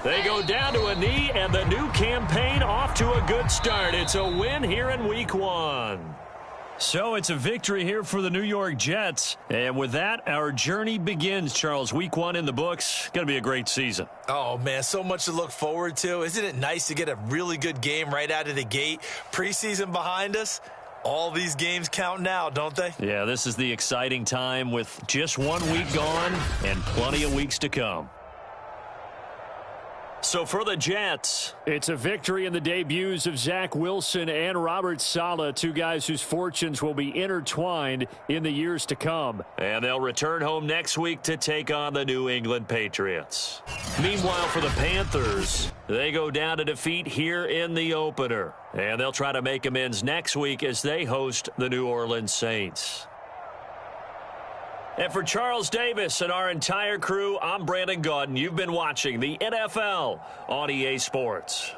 Speaker 1: They go down to a knee, and the new campaign off to a good start. It's a win here in week 1. So it's a victory here for the New York Jets. And with that, our journey begins, Charles. Week 1 in the books. Going to be a great season.
Speaker 2: Oh, man, so much to look forward to. Isn't it nice to get a really good game right out of the gate? Preseason behind us. All these games count now, don't they?
Speaker 1: Yeah, this is the exciting time with just 1 week gone and plenty of weeks to come. So for the Jets, it's a victory in the debuts of Zach Wilson and Robert Saleh, two guys whose fortunes will be intertwined in the years to come. And they'll return home next week to take on the New England Patriots. Meanwhile, for the Panthers, they go down to defeat here in the opener. And they'll try to make amends next week as they host the New Orleans Saints. And for Charles Davis and our entire crew, I'm Brandon Gaudin. You've been watching the NFL on EA Sports.